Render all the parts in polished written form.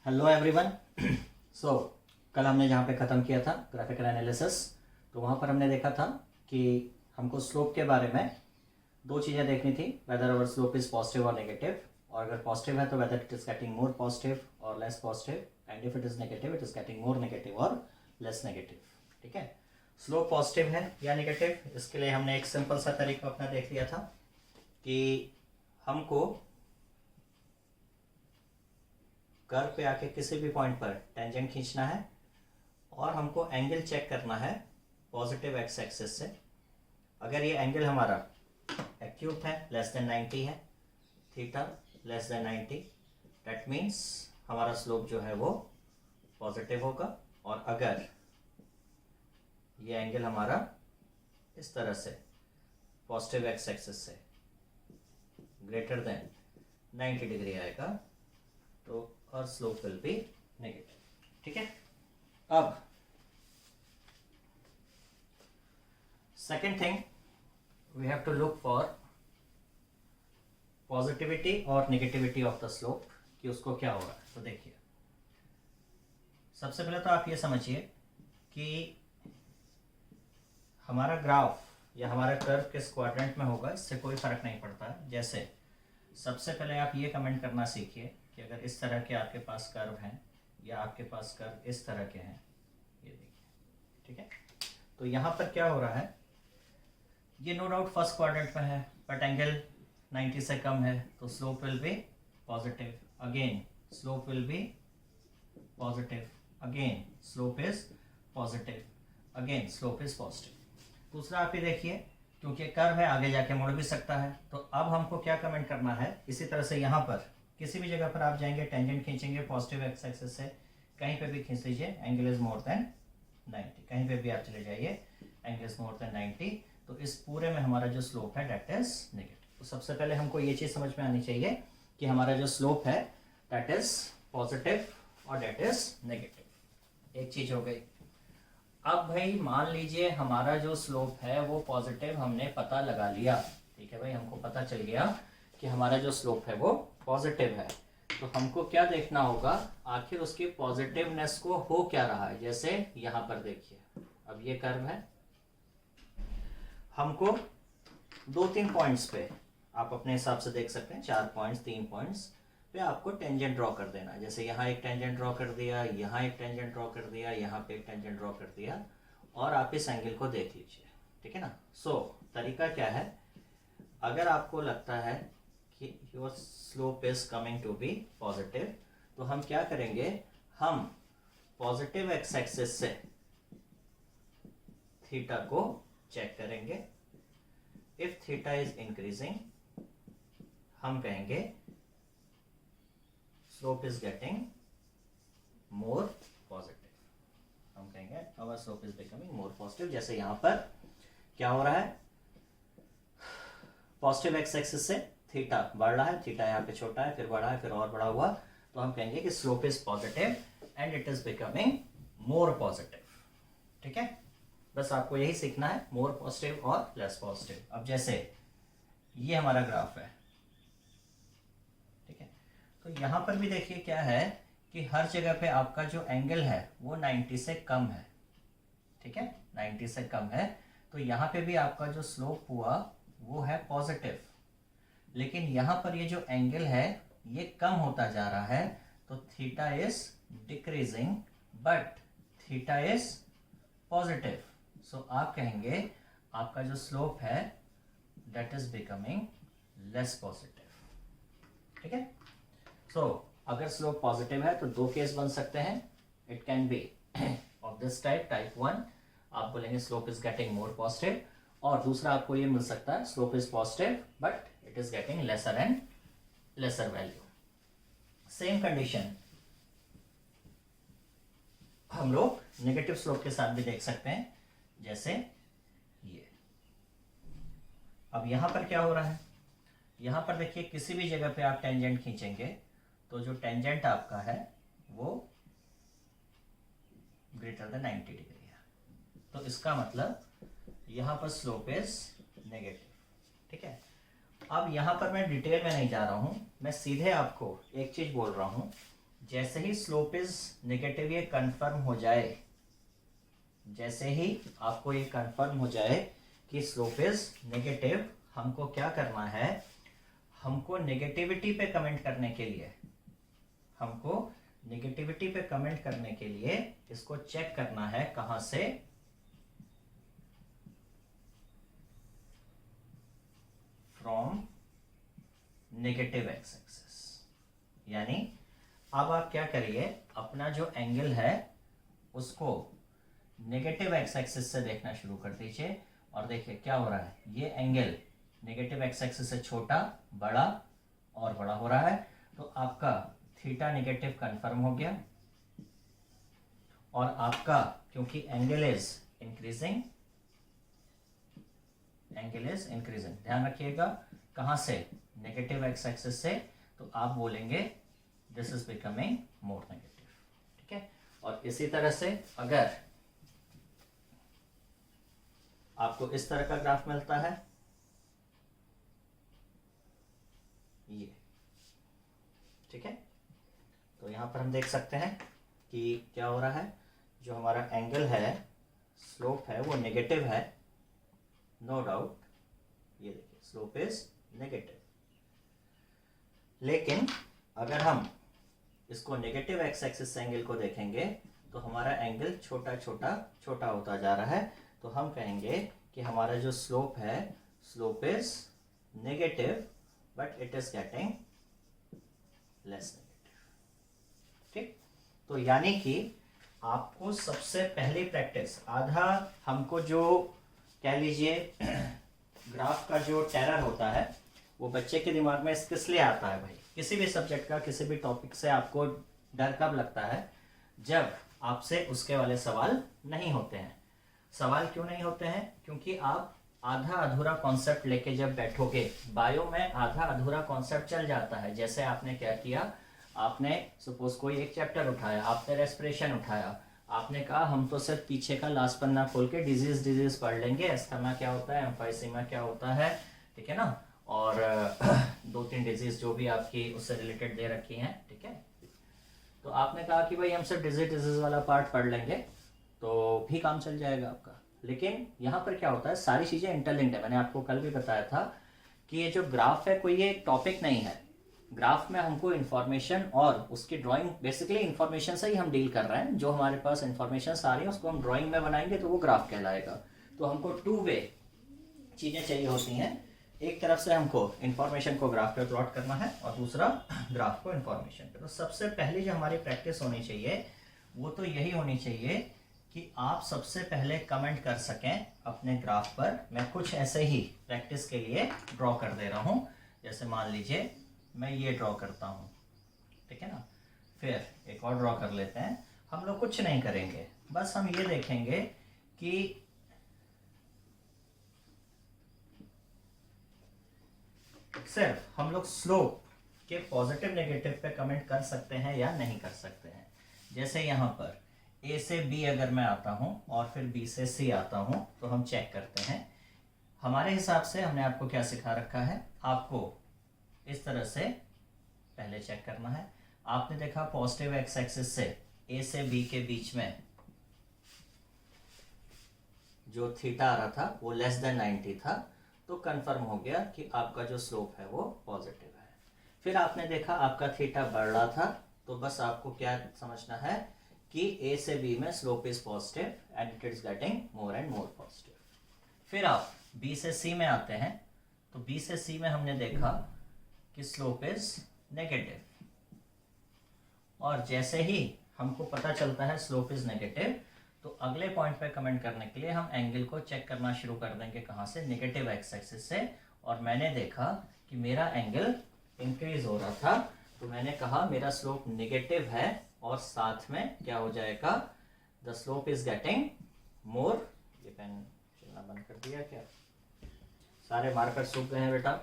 Hello everyone. सो कल हमने जहाँ पे ख़त्म किया था ग्राफिकल एनालिसिस, तो वहाँ पर हमने देखा था कि हमको स्लोप के बारे में दो चीज़ें देखनी थी, whether our slope is positive or negative, और अगर पॉजिटिव है तो whether it is getting more positive or less positive, and if it is negative it is getting more negative or less negative. ठीक है, स्लोप पॉजिटिव है या negative, इसके लिए हमने एक सिंपल सा तरीका अपना देख लिया था कि हमको कर्व पे आके किसी भी पॉइंट पर टेंजेंट खींचना है और हमको एंगल चेक करना है पॉजिटिव एक्स एक्सिस से। अगर ये एंगल हमारा एक्यूट है, लेस देन 90 है, theta less than 90, that means हमारा स्लोप जो है वो पॉजिटिव होगा। और अगर ये एंगल हमारा इस तरह से पॉजिटिव एक्स एक्सिस से ग्रेटर देन 90 डिग्री आएगा तो और स्लोप विल बी नेगेटिव। ठीक है, अब second thing we have to look for positivity और नेगेटिविटी ऑफ द स्लोप, कि उसको क्या हो रहा है। तो देखिए, सबसे पहले तो आप ये समझिए कि हमारा ग्राफ या हमारा कर्व किस क्वाड्रेंट में होगा इससे कोई फर्क नहीं पड़ता है। जैसे सबसे पहले आप ये कमेंट करना सीखिए कि अगर इस तरह के आपके पास कर्व हैं या आपके पास कर्व इस तरह के हैं, ये देखिए। ठीक है, तो यहाँ पर क्या हो रहा है, ये नो डाउट फर्स्ट क्वाड्रेंट में है बट एंगल 90 से कम है तो slope will be positive, again slope will be positive, again slope is positive, again slope is positive. दूसरा आप ये देखिए, क्योंकि कर्व है आगे जाके मुड़ भी सकता है, तो अब हमको क्या कमेंट करना है, इसी तरह से यहाँ पर किसी भी जगह पर आप जाएंगे, टेंजेंट खींचेंगे पॉजिटिव एक्स एक्सिस से, कहीं पे भी खींच लीजिए, एंगल इज मोर देन 90, कहीं पे भी आप चले जाइए, एंगल इज मोर देन 90, तो इस पूरे में हमारा जो स्लोप है दैट इज नेगेटिव। तो सबसे पहले हमको ये चीज़ समझ में आनी चाहिए कि हमारा जो स्लोप है दैट इज पॉजिटिव और दैट इज नेगेटिव। एक चीज़ हो गई। अब भाई मान लीजिए हमारा जो स्लोप है वो पॉजिटिव हमने पता लगा लिया। ठीक है भाई, हमको पता चल गया कि हमारा जो स्लोप है वो पॉजिटिव है, तो हमको क्या देखना होगा, आखिर उसकी पॉजिटिवनेस को हो क्या रहा है। जैसे यहाँ पर देखिए, अब ये कर्व है, हमको 2-3 पॉइंट्स पे आप अपने हिसाब से देख सकते हैं, 4 पॉइंट्स 3 पॉइंट्स पे आपको टेंजेंट ड्रॉ कर देना है। जैसे यहाँ एक टेंजेंट ड्रॉ कर दिया, यहाँ एक टेंजेंट ड्रॉ कर दिया, यहाँ पे एक टेंजेंट ड्रॉ कर दिया, और आप इस एंगल को देख लीजिए। ठीक है ना। तरीका क्या है, अगर आपको लगता है कि your slope is coming to be positive, तो हम क्या करेंगे, हम पॉजिटिव एक्स एक्सिस से थीटा को चेक करेंगे। इफ थीटा इज इंक्रीजिंग, हम कहेंगे slope is getting more positive, हम कहेंगे our slope is becoming more positive. जैसे यहां पर क्या हो रहा है, पॉजिटिव एक्स एक्सिस से थीटा बढ़ रहा है, थीटा यहाँ पे छोटा है, फिर बढ़ा है, फिर और बड़ा हुआ, तो हम कहेंगे कि slope is positive and it is becoming more positive. ठीक है, बस आपको यही सीखना है, मोर पॉजिटिव और लेस पॉजिटिव। अब जैसे ये हमारा ग्राफ है, ठीक है, तो यहां पर भी देखिए क्या है कि हर जगह पे आपका जो एंगल है वो 90 से कम है। ठीक है, 90 से कम है, तो यहाँ पे भी आपका जो स्लोप हुआ वो है पॉजिटिव, लेकिन यहाँ पर ये जो एंगल है ये कम होता जा रहा है, तो theta is decreasing but theta is positive. So आप कहेंगे आपका जो स्लोप है that is becoming less positive. ठीक है, अगर स्लोप पॉजिटिव है तो दो केस बन सकते हैं, it can be of this type, type 1 आप बोलेंगे slope is getting more positive, और दूसरा आपको ये मिल सकता है slope is positive but it is getting lesser and lesser value. Same condition हम लोग नेगेटिव स्लोप के साथ भी देख सकते हैं, जैसे ये। अब यहां पर क्या हो रहा है, यहां पर देखिए किसी भी जगह पे आप टेंजेंट खींचेंगे तो जो टेंजेंट आपका है वो ग्रेटर देन 90 डिग्री है, तो इसका मतलब यहां पर स्लोप इज नेगेटिव। ठीक है, अब यहाँ पर मैं डिटेल में नहीं जा रहा हूँ, मैं सीधे आपको एक चीज बोल रहा हूँ, जैसे ही स्लोप इज नेगेटिव ये कंफर्म हो जाए, जैसे ही आपको ये कंफर्म हो जाए कि स्लोप इज नेगेटिव, हमको क्या करना है, हमको नेगेटिविटी पे कमेंट करने के लिए, हमको नेगेटिविटी पे कमेंट करने के लिए इसको चेक करना है कहां से, फ्रॉम नेगेटिव एक्स एक्सिस। यानी अब आप क्या करिए, अपना जो एंगल है उसको नेगेटिव एक्स एक्सिस से देखना शुरू कर दीजिए और देखिए क्या हो रहा है, ये एंगल नेगेटिव एक्स एक्सिस से छोटा, बड़ा और बड़ा हो रहा है। तो आपका थीटा नेगेटिव कंफर्म हो गया और आपका क्योंकि angle is increasing, angle is increasing, ध्यान रखिएगा कहां से, नेगेटिव एक्स एक्सिस से, तो आप बोलेंगे this is becoming more negative. ठीक है, और इसी तरह से अगर आपको इस तरह का ग्राफ मिलता है, ये ठीक है, तो यहां पर हम देख सकते हैं कि क्या हो रहा है, जो हमारा एंगल है, स्लोप है, वो नेगेटिव है, नो डाउट, ये देखिए स्लोप इज नेगेटिव। लेकिन अगर हम इसको नेगेटिव एक्स एक्सिस से एंगल को देखेंगे तो हमारा एंगल छोटा छोटा छोटा होता जा रहा है, तो हम कहेंगे कि हमारा जो स्लोप है, slope is negative but it is getting less negative. ठीक, तो यानी कि आपको सबसे पहली प्रैक्टिस, आधा हमको जो कह लीजिए ग्राफ का जो टेरर होता है वो बच्चे के दिमाग में किस लिए आता है भाई, किसी भी सब्जेक्ट का, किसी भी टॉपिक से आपको डर कब लगता है, जब आपसे उसके वाले सवाल नहीं होते हैं। सवाल क्यों नहीं होते हैं, क्योंकि आप आधा अधूरा कॉन्सेप्ट लेके जब बैठोगे, बायो में आधा अधूरा कॉन्सेप्ट चल जाता है। जैसे आपने क्या किया, आपने सपोज कोई एक चैप्टर उठाया, आपने रेस्पिरेशन उठाया, आपने कहा हम तो सिर्फ पीछे का लास्ट पन्ना खोल के डिजीज पढ़ लेंगे, एस्थमा क्या होता है, एम्फाइसीमा क्या होता है, ठीक है ना, और 2-3 डिजीज जो भी आपकी उससे रिलेटेड दे रखी हैं, ठीक है। तो आपने कहा कि भाई हम सिर्फ डिजीज वाला पार्ट पढ़ लेंगे तो भी काम चल जाएगा आपका। लेकिन यहाँ पर क्या होता है, सारी चीज़ें इंटरलिंक्ड है। मैंने आपको कल भी बताया था कि ये जो ग्राफ है कोई ये टॉपिक नहीं है। ग्राफ में हमको इन्फॉर्मेशन और उसकी ड्राइंग, बेसिकली इन्फॉर्मेशन से ही हम डील कर रहे हैं। जो हमारे पास इन्फॉर्मेशन आ रही है उसको हम ड्राइंग में बनाएंगे तो वो ग्राफ कहलाएगा। तो हमको 2 वे चीज़ें चाहिए होती हैं, एक तरफ से हमको इन्फॉर्मेशन को ग्राफ पे प्लॉट करना है और दूसरा ग्राफ को इन्फॉर्मेशन पे। तो सबसे पहले जो हमारी प्रैक्टिस होनी चाहिए वो तो यही होनी चाहिए कि आप सबसे पहले कमेंट कर सकें अपने ग्राफ पर। मैं कुछ ऐसे ही प्रैक्टिस के लिए ड्रॉ कर दे रहा हूँ। जैसे मान लीजिए मैं ये ड्रॉ करता हूँ, ठीक है ना, फिर एक और ड्रॉ कर लेते हैं। हम लोग कुछ नहीं करेंगे, बस हम ये देखेंगे कि सिर्फ हम लोग स्लोप के पॉजिटिव नेगेटिव पे कमेंट कर सकते हैं या नहीं कर सकते हैं। जैसे यहाँ पर ए से बी अगर मैं आता हूँ और फिर बी से सी आता हूँ तो हम चेक करते हैं। हमारे हिसाब से हमने आपको क्या सिखा रखा है, आपको इस तरह से पहले चेक करना है। आपने देखा पॉजिटिव एक्स एक्सिस से ए से बी के बीच में जो थीटा आ रहा था वो लेस देन 90 था, तो कंफर्म हो गया कि आपका जो स्लोप है वो पॉजिटिव है। फिर आपने देखा आपका थीटा बढ़ रहा था, तो बस आपको क्या समझना है कि ए से बी में slope is positive and it is getting more and more positive. फिर आप बी से सी में आते हैं, तो बी से सी में हमने देखा कि स्लोप इज नेगेटिव, और जैसे ही हमको पता चलता है स्लोप इज नेगेटिव तो अगले पॉइंट पे कमेंट करने के लिए हम एंगल को चेक करना शुरू कर देंगे। कहाँ से? नेगेटिव एक्स एक्सिस से। और मैंने देखा कि मेरा एंगल इंक्रीज हो रहा था, तो मैंने कहा मेरा स्लोप नेगेटिव है और साथ में क्या हो जाएगा, द स्लोप इज गेटिंग मोर। ये पेन चलना बंद कर दिया क्या? सारे मार्कर सूख गए हैं बेटा,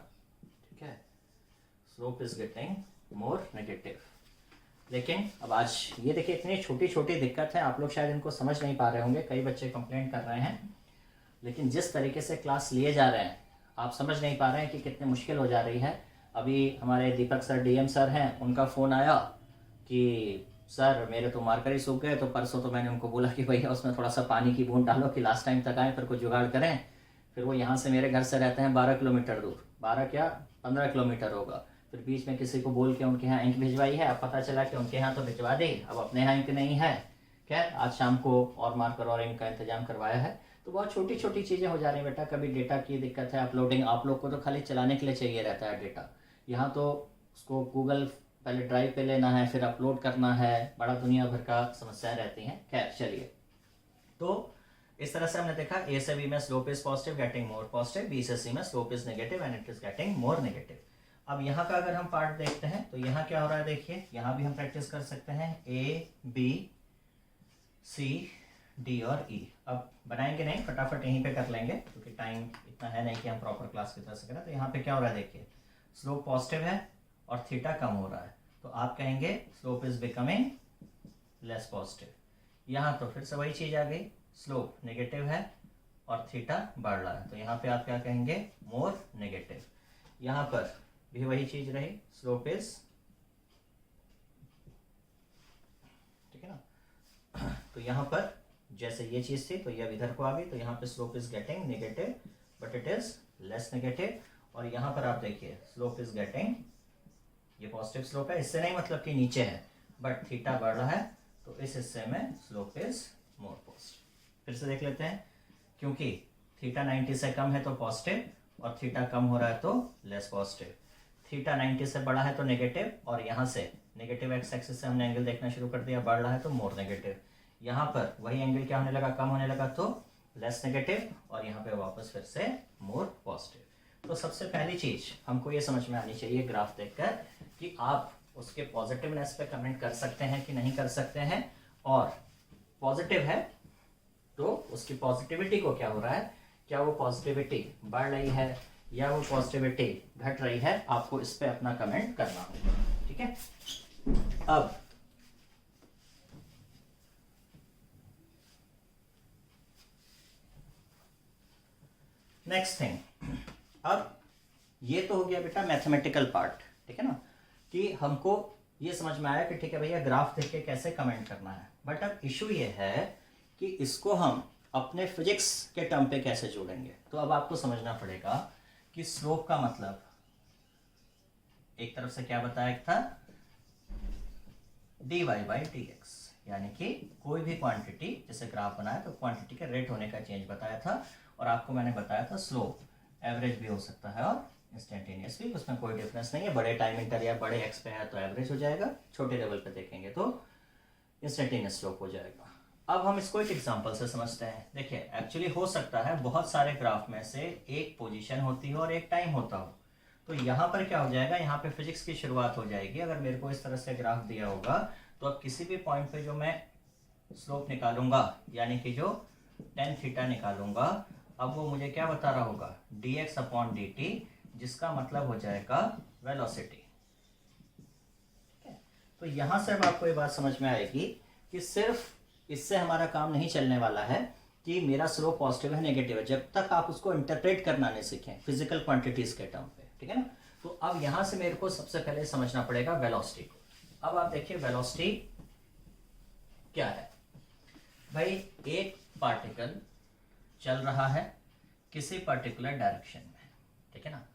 ठीक है। Slope is getting more negative. लेकिन अब आज ये देखिए इतनी छोटी छोटी दिक्कत है, आप लोग शायद इनको समझ नहीं पा रहे होंगे, कई बच्चे कंप्लेंट कर रहे हैं, लेकिन जिस तरीके से क्लास लिए जा रहे हैं आप समझ नहीं पा रहे हैं कि कितनी मुश्किल हो जा रही है। अभी हमारे दीपक सर, डीएम सर हैं, उनका फ़ोन आया कि सर मेरे तो मार्कर ही सूख गए, तो परसों तो मैंने उनको बोला कि भैया उसमें थोड़ा सा पानी की बूंद डालो कि लास्ट टाइम तक आए, फिर कुछ जुगाड़ करें। फिर वो यहाँ से मेरे घर से रहते हैं 12 किलोमीटर दूर, 12 क्या 15 किलोमीटर होगा। फिर बीच में किसी को बोल के उनके यहाँ इंक भिजवाई है, अब पता चला कि उनके यहाँ तो भिजवा दी, अब अपने यहाँ इंक नहीं है। खैर आज शाम को और मार्कर और इंक का इंतजाम करवाया है। तो बहुत छोटी छोटी चीज़ें हो जा रही हैं बेटा। कभी डेटा की दिक्कत है, अपलोडिंग, आप लोग को तो खाली चलाने के लिए चाहिए रहता है डेटा। यहाँ तो उसको गूगल पहले ड्राइव पे लेना है, फिर अपलोड करना है, बड़ा दुनिया भर का समस्याएं रहती हैं। खैर चलिए, तो इस तरह से हमने देखा ए से बी में slope is positive getting more positive, B से सी में slope is negative and it is getting more negative. अब यहाँ का अगर हम पार्ट देखते हैं तो यहाँ क्या हो रहा है, देखिए यहाँ भी हम प्रैक्टिस कर सकते हैं ए बी सी डी और ई। अब बनाएंगे नहीं, फटाफट यहीं पे कर लेंगे क्योंकि टाइम इतना है नहीं कि हम प्रॉपर क्लास की तरह से करें। तो यहाँ पे क्या हो रहा है, देखिए स्लोप पॉजिटिव है और थीटा कम हो रहा है, तो आप कहेंगे slope is becoming less positive. यहाँ तो फिर से वही चीज आ गई, स्लोप नेगेटिव है और थीटा बढ़ रहा है, तो यहाँ पे आप क्या कहेंगे, मोर नेगेटिव। यहाँ पर भी वही चीज रही, स्लोप इज, ठीक है ना। तो यहाँ पर जैसे ये चीज थी तो ये इधर को आ गई, तो यहाँ पे slope is getting negative but it is less negative. और यहाँ पर आप देखिए स्लोप इज गेटिंग, ये पॉजिटिव स्लोप है, इससे नहीं मतलब कि नीचे है, बट थीटा बढ़ रहा है तो इस हिस्से में स्लोप इज मोर पॉजिटिव। फिर से देख लेते हैं, क्योंकि थीटा 90 से कम है तो पॉजिटिव और थीटा कम हो रहा है तो लेस पॉजिटिव। थीटा 90 से बड़ा है तो नेगेटिव, और यहाँ से नेगेटिव एक्स एक्सिस से हमने एंगल देखना शुरू कर दिया, बढ़ रहा है तो मोर नेगेटिव। यहाँ पर वही एंगल क्या होने लगा, कम होने लगा तो लेस नेगेटिव, और यहाँ पे वापस फिर से मोर पॉजिटिव। तो सबसे पहली चीज हमको ये समझ में आनी चाहिए ग्राफ देखकर कि आप उसके पॉजिटिवनेस पे कमेंट कर सकते हैं कि नहीं कर सकते हैं, और पॉजिटिव है तो उसकी पॉजिटिविटी को क्या हो रहा है, क्या वो पॉजिटिविटी बढ़ रही है या वो पॉजिटिविटी घट रही है, आपको इस पे अपना कमेंट करना होगा, ठीक है। अब नेक्स्ट थिंग, अब ये तो हो गया बेटा मैथमेटिकल पार्ट, ठीक है ना, कि हमको ये समझ में आया कि ठीक है भैया ग्राफ देख के कैसे कमेंट करना है। बट अब इशू ये है कि इसको हम अपने फिजिक्स के टर्म पे कैसे जोड़ेंगे। तो अब आपको समझना पड़ेगा कि स्लोप का मतलब एक तरफ से क्या बताया था, dy बाई dx, यानी कि कोई भी क्वांटिटी, जैसे ग्राफ बनाया तो क्वांटिटी के रेट होने का चेंज बताया था, और आपको मैंने बताया था स्लोप एवरेज भी हो सकता है और इंस्टेंटेनियस भी, उसमें कोई डिफरेंस नहीं है। बड़े टाइम इंटर या बड़े एक्स पे है तो एवरेज हो जाएगा, छोटे लेवल पे देखेंगे तो इंस्टेंटेनियस स्लोप हो जाएगा। अब हम इसको एक एग्जांपल से समझते हैं। देखिए एक्चुअली हो सकता है बहुत सारे ग्राफ में से एक पोजीशन होती हो और एक टाइम होता हो, तो यहाँ पर क्या हो जाएगा, यहाँ पे फिजिक्स की शुरुआत हो जाएगी। अगर मेरे को इस तरह से ग्राफ दिया होगा तो अब किसी भी पॉइंट पे जो मैं स्लोप निकालूंगा, यानी कि जो tan थीटा निकालूंगा, अब वो मुझे क्या बता रहा होगा, dx अपॉन dt, जिसका मतलब हो जाएगा वेलोसिटी। तो यहां से अब आपको ये बात समझ में आएगी कि सिर्फ इससे हमारा काम नहीं चलने वाला है कि मेरा स्लोप पॉजिटिव है नेगेटिव है, जब तक आप उसको इंटरप्रेट करना नहीं सीखें फिजिकल क्वांटिटीज के टर्म पे, ठीक है ना। तो अब यहां से मेरे को सबसे पहले समझना पड़ेगा वेलोसिटी को। अब आप देखिए वेलोसिटी क्या है भाई, एक पार्टिकल चल रहा है किसी पर्टिकुलर डायरेक्शन में, ठीक है ना।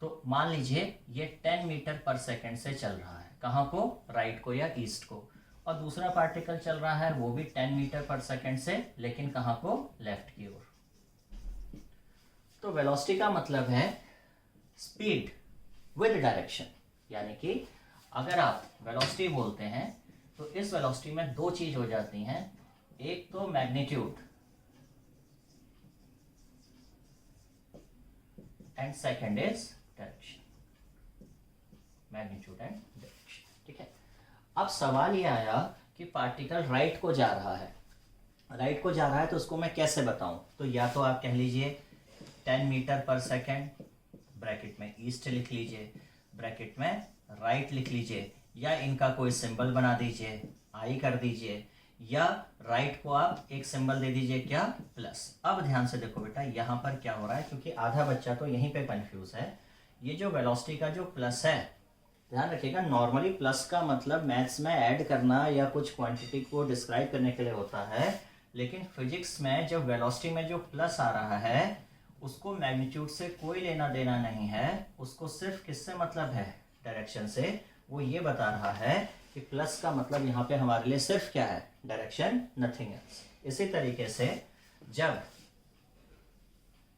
तो मान लीजिए ये 10 मीटर पर सेकंड से चल रहा है, कहाँ को, राइट को या ईस्ट को, और दूसरा पार्टिकल चल रहा है वो भी 10 मीटर पर सेकंड से, लेकिन कहाँ को, लेफ्ट की ओर। तो वेलोसिटी का मतलब है स्पीड विद डायरेक्शन, यानी कि अगर आप वेलोसिटी बोलते हैं तो इस वेलोसिटी में दो चीज हो जाती हैं, एक तो magnitude and second is direction, magnitude and direction, ठीक है। अब सवाल ये आया कि पार्टिकल राइट को जा रहा है, राइट को जा रहा है तो उसको मैं कैसे बताऊं। तो या तो आप कह लीजिए 10 मीटर पर सेकंड, ब्रैकेट में ईस्ट लिख लीजिए, ब्रैकेट में राइट लिख लीजिए, या इनका कोई सिंबल बना दीजिए, आई कर दीजिए, या राइट को आप एक सिंबल दे दीजिए, क्या, प्लस। अब ध्यान से देखो बेटा यहाँ पर क्या हो रहा है, क्योंकि आधा बच्चा तो यहीं पे कंफ्यूज है। ये जो वेलोसिटी का जो प्लस है ध्यान रखिएगा, नॉर्मली प्लस का मतलब मैथ्स में ऐड करना या कुछ क्वांटिटी को डिस्क्राइब करने के लिए होता है, लेकिन फिजिक्स में जब वेलोसिटी में जो प्लस आ रहा है उसको मैग्नीट्यूड से कोई लेना देना नहीं है, उसको सिर्फ किससे मतलब है, डायरेक्शन से। वो ये बता रहा है कि प्लस का मतलब यहाँ पे हमारे लिए सिर्फ क्या है, डायरेक्शन, नथिंग एल्स। इसी तरीके से जब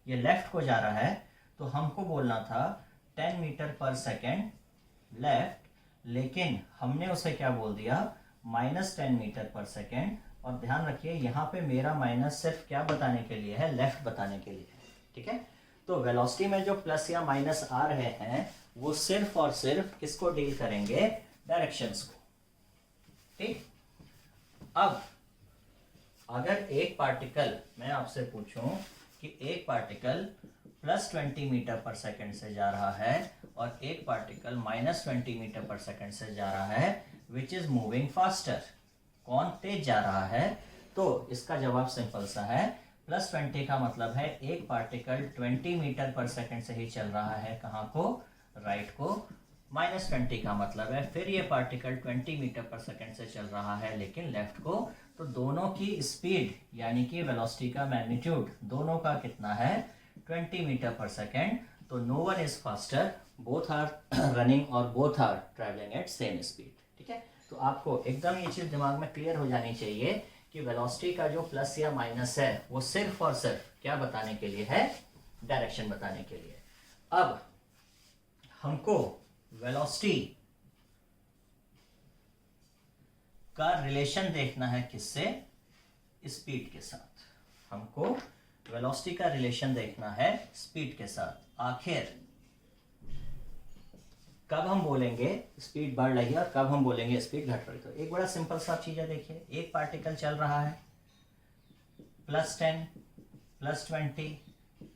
ये लेफ्ट को जा रहा है तो हमको बोलना था 10 मीटर पर सेकेंड लेफ्ट, लेकिन हमने उसे क्या बोल दिया, -10 मीटर पर सेकेंड। और ध्यान रखिए यहाँ पे मेरा माइनस सिर्फ क्या बताने के लिए है, लेफ्ट बताने के लिए है, ठीक है। तो वेलोसिटी में जो प्लस या माइनस आ रहे हैं वो सिर्फ और सिर्फ किसको डील करेंगे, डायरेक्शंस को, ठीक। अब अगर एक पार्टिकल, मैं आपसे पूछूं कि एक पार्टिकल +20 मीटर पर सेकेंड से जा रहा है और एक पार्टिकल -20 मीटर पर सेकेंड से जा रहा है, विच इज मूविंग फास्टर, कौन तेज जा रहा है, तो इसका जवाब सिंपल सा है, +20 का मतलब है एक पार्टिकल 20 मीटर पर सेकेंड से ही चल रहा है, कहाँ को, राइट को। -20 का मतलब है फिर ये पार्टिकल 20 मीटर पर सेकेंड से चल रहा है लेकिन लेफ्ट को। तो दोनों की स्पीड यानी कि वेलोसिटी का मैग्नीट्यूड दोनों का कितना है, 20 मीटर पर सेकेंड। तो no one is faster, both are running और both are travelling at same speed, ठीक है। तो आपको एकदम ये चीज दिमाग में क्लियर हो जानी चाहिए कि वेलोसिटी का जो प्लस या माइनस है वो सिर्फ और सिर्फ क्या बताने के लिए है, डायरेक्शन बताने के लिए। अब हमको वेलोसिटी का रिलेशन देखना है किससे, स्पीड के साथ। हमको वेलोसिटी का रिलेशन देखना है स्पीड के साथ। आखिर कब हम बोलेंगे स्पीड बढ़ रही है और कब हम बोलेंगे स्पीड घट रही है। तो एक बड़ा सिंपल सा चीज है, देखिए एक पार्टिकल चल रहा है +10 +20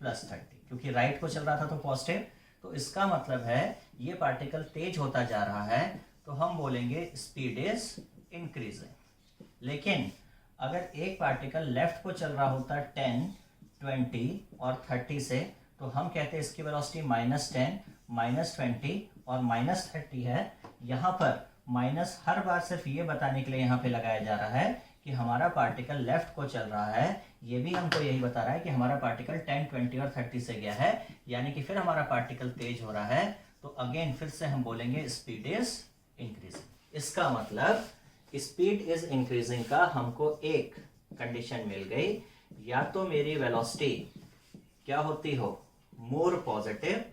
+30, क्योंकि राइट को चल रहा था तो पॉजिटिव, तो इसका मतलब है ये पार्टिकल तेज होता जा रहा है, तो हम बोलेंगे स्पीड इज इंक्रीजिंग। लेकिन अगर एक पार्टिकल लेफ्ट को चल रहा होता 10 20 और 30 से, तो हम कहते हैं इसकी वेलोसिटी -10 -20 और -30 है। यहाँ पर माइनस हर बार सिर्फ ये बताने के लिए यहाँ पे लगाया जा रहा है कि हमारा पार्टिकल लेफ्ट को चल रहा है, ये भी हमको यही बता रहा है कि हमारा पार्टिकल 10 20 और 30 से गया है, यानी कि फिर हमारा पार्टिकल तेज हो रहा है। तो अगेन फिर से हम बोलेंगे स्पीड इज इंक्रीजिंग। इसका मतलब स्पीड इज इंक्रीजिंग का हमको एक कंडीशन मिल गई, या तो मेरी वेलोसिटी क्या होती हो, मोर पॉजिटिव,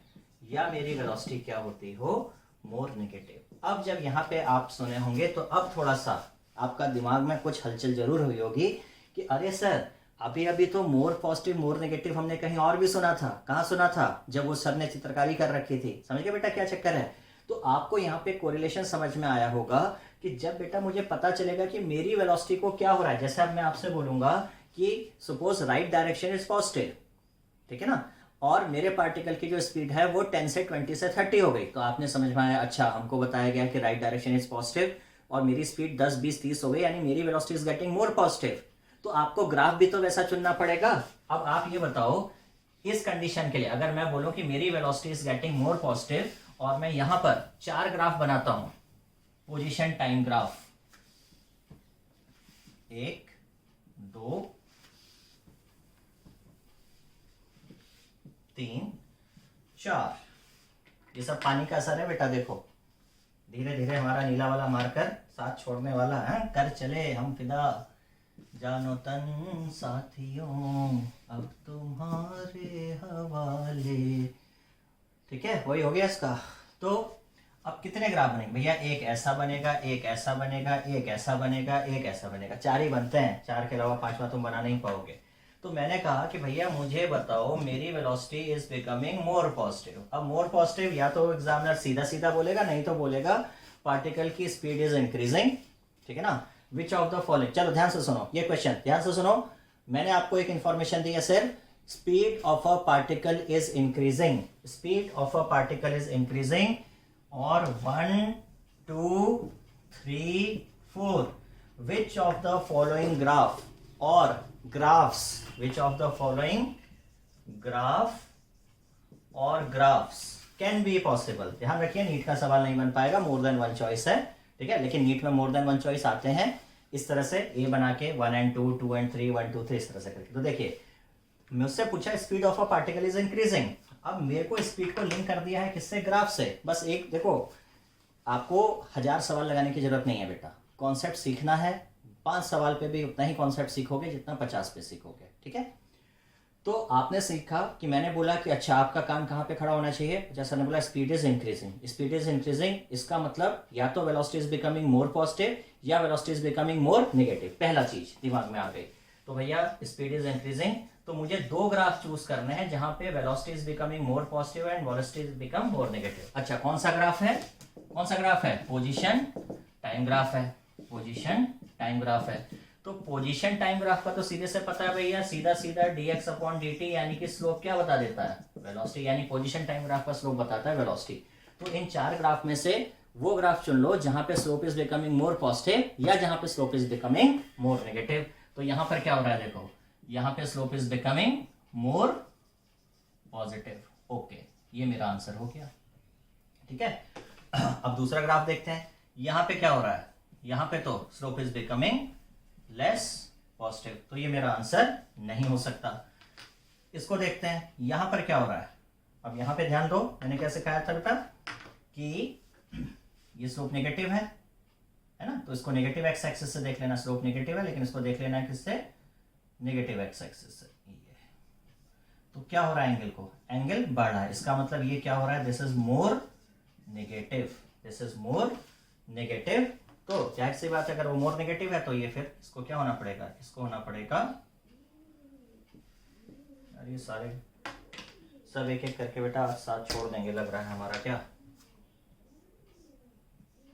या मेरी वेलोसिटी क्या होती हो, मोर नेगेटिव। अब जब यहाँ पे आप सुने होंगे तो अब थोड़ा सा आपका दिमाग में कुछ हलचल जरूर हुई होगी कि अरे सर अभी अभी तो मोर पॉजिटिव मोर नेगेटिव हमने कहीं और भी सुना था, कहाँ सुना था, जब वो सर ने चित्रकारी कर रखी थी। समझ गए बेटा क्या चक्कर है। तो आपको यहाँ पे कोरिलेशन समझ में आया होगा कि जब बेटा मुझे पता चलेगा कि मेरी वेलोसिटी को क्या हो रहा है, जैसे अब मैं आपसे बोलूंगा कि suppose right direction is positive, ठीक है ना, और मेरे पार्टिकल की जो स्पीड है वो 10 से 20 से 30 हो गई, तो आपने समझ में आया अच्छा हमको बताया गया कि राइट डायरेक्शन इज पॉजिटिव और मेरी स्पीड 10 20 30 हो गई, यानी मेरी velocity is getting more positive. तो आपको ग्राफ भी तो वैसा चुनना पड़ेगा। अब आप ये बताओ इस कंडीशन के लिए अगर मैं बोलूं कि मेरी velocity is getting more positive और मैं यहां पर 4 ग्राफ बनाता हूं, पोजीशन टाइम ग्राफ 1 2 3 4, ये सब पानी का असर है बेटा। देखो धीरे धीरे हमारा नीला वाला मार्कर साथ छोड़ने वाला है, कर चले हम फिदा, जानो तन साथियों अब तुम्हारे हवाले, ठीक है वही हो गया इसका। तो अब कितने ग्राफ बनेंगे भैया, एक ऐसा बनेगा, एक ऐसा बनेगा, एक ऐसा बनेगा, एक ऐसा बनेगा, 4 ही बनते हैं, 4 के अलावा 5वां तुम बना नहीं पाओगे। तो मैंने कहा कि भैया मुझे बताओ मेरी velocity is becoming more positive. अब मोर पॉजिटिव या तो एग्जामिनर सीधा सीधा बोलेगा, नहीं तो बोलेगा पार्टिकल की स्पीड इज इंक्रीजिंग, ठीक है ना। विच ऑफ द फॉलोइंग, चलो ध्यान से सुनो ये क्वेश्चन, ध्यान से सुनो। मैंने आपको एक इंफॉर्मेशन दी है सिर्फ, speed of a particle is increasing, speed of a particle is increasing, और 1 2 3 4 which of the following graph or graphs, which of the following graph or graphs can be possible. ध्यान रखिए नीट का सवाल नहीं बन पाएगा, मोर देन वन चॉइस है, ठीक है, लेकिन नीट में मोर देन वन चॉइस आते हैं इस तरह से, ए बना के 1 and 2, 2 and 3, 1 2 3 इस तरह से करके। तो देखिए मुझसे पूछा speed of a particle is increasing, अब मेरे को स्पीड को लिंक कर दिया है किससे, ग्राफ से। बस एक देखो, आपको 1000 सवाल लगाने की जरूरत नहीं है बेटा, कॉन्सेप्ट सीखना है, 5 सवाल पे भी उतना ही कॉन्सेप्ट सीखोगे जितना 50 पे सीखोगे, ठीक है। तो आपने सीखा कि मैंने बोला कि अच्छा आपका काम कहाँ पे खड़ा होना चाहिए, जैसा मैंने बोला speed is increasing, speed is increasing, इसका मतलब या तो velocity is becoming more positive या velocity is becoming more negative, पहला चीज दिमाग में आ गई। तो भैया स्पीड इज इंक्रीजिंग, तो मुझे 2 ग्राफ चूज करने हैं जहां पे velocity is becoming more positive and velocity is become more negative. अच्छा कौन सा ग्राफ है, कौन सा ग्राफ है, पोजीशन टाइम ग्राफ है, पोजीशन टाइम ग्राफ है। तो पोजीशन टाइम ग्राफ का तो सीधे से पता है भैया, सीधा सीधा dx अपॉन dt, यानी कि स्लोप क्या बता देता है, वेलोसिटी, यानी पोजीशन टाइम ग्राफ का स्लोप बताता है वेलोसिटी। तो इन 4 ग्राफ में से वो ग्राफ चुन लो जहां पे slope is becoming more positive या जहां पे slope is becoming more negative. तो यहां पर क्या हो रहा है देखो, यहां पे slope is becoming more positive, okay, ये मेरा आंसर हो गया, ठीक है। अब दूसरा ग्राफ देखते हैं, यहां पे क्या हो रहा है, यहां पे तो slope is becoming less positive, तो ये मेरा आंसर नहीं हो सकता। इसको देखते हैं, यहां पर क्या हो रहा है, अब यहां पे ध्यान दो, मैंने क्या सिखाया था बेटा कि ये स्लोप नेगेटिव है ना, तो इसको नेगेटिव एक्स एक्सिस से देख लेना, स्लोप नेगेटिव है, लेकिन इसको देख लेना है किससे, नेगेटिव एक्स एक्सिस से। ये तो क्या हो रहा है, एंगल को, एंगल बढ़ रहा है, इसका मतलब ये क्या हो रहा है, this is more negative, this is more negative. तो जाहिर सी बात है अगर वो मोर नेगेटिव है तो ये फिर इसको क्या होना पड़ेगा, इसको होना पड़ेगा, अरे सारे सब एक एक करके बेटा साथ छोड़ देंगे लग रहा है हमारा क्या।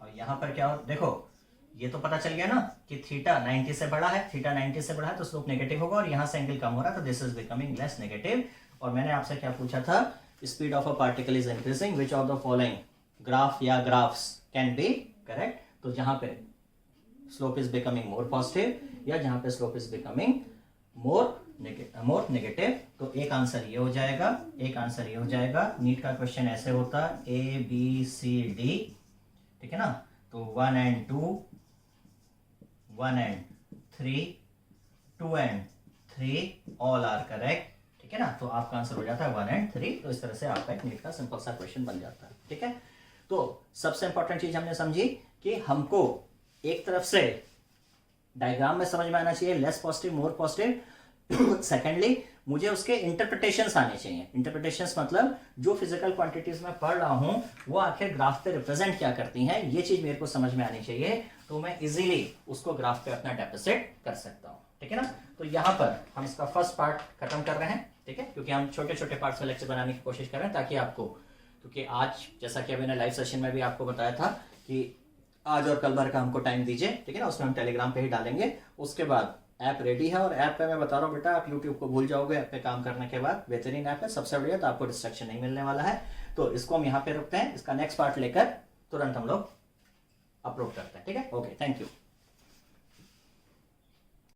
और यहां पर क्या हो, देखो ये तो पता चल गया ना कि थीटा 90 से बड़ा है, थीटा 90 से बड़ा है तो स्लोप नेगेटिव होगा, और यहां से एंगल कम हो रहा है तो this is becoming less negative. और मैंने आपसे क्या पूछा था, speed of a particle is increasing, which of the following graph या ग्राफ्स कैन बी करेक्ट। तो जहां पे slope is becoming more positive या जहां पे slope is becoming more negative, तो एक आंसर ये हो जाएगा, एक आंसर ये हो जाएगा। नीट का क्वेश्चन ऐसे होता A B C D, ठीक है ना, तो 1 and 2, 1 and 3, 2 and 3 all are correct, ठीक है ना। तो आपका आंसर हो जाता है 1 and 3। तो इस तरह से आपका एक नीट का सिंपल सा क्वेश्चन बन जाता है, ठीक है। तो सबसे इंपॉर्टेंट चीज हमने समझी कि हमको एक तरफ से डायग्राम में समझ में आना चाहिए less positive more positive, secondly मुझे उसके इंटरप्रिटेशंस आने चाहिए। इंटरप्रिटेशंस मतलब जो फिजिकल क्वांटिटीज में पढ़ रहा हूं वो आखिर ग्राफ पे रिप्रेजेंट क्या करती हैं, ये चीज मेरे को समझ में आनी चाहिए, तो मैं इजीली उसको ग्राफ पे अपना डेपोजिट कर सकता हूं, ठीक है ना। तो यहां पर हम इसका फर्स्ट पार्ट खत्म कर रहे हैं, ठीक है, क्योंकि हम छोटे छोटे पार्ट्स में लेक्चर बनाने की कोशिश कर रहे हैं ताकि आपको, क्योंकि आज जैसा कि अभी ने लाइव सेशन में भी आपको बताया था कि आज और कल भर का हमको टाइम दीजिए, ठीक है ना, उसमें हम टेलीग्राम पे ही डालेंगे। उसके बाद ऐप रेडी है, और ऐप पे मैं बता रहा हूँ बेटा आप यूट्यूब को भूल जाओगे ऐप पे काम करने के बाद, बेहतरीन ऐप है, सबसे बढ़िया, तो आपको डिस्ट्रैक्शन नहीं मिलने वाला है। तो इसको हम यहाँ पे रखते हैं, इसका नेक्स्ट पार्ट लेकर तुरंत हम लोग अपलोड करते हैं, ठीक है। Okay, thank you.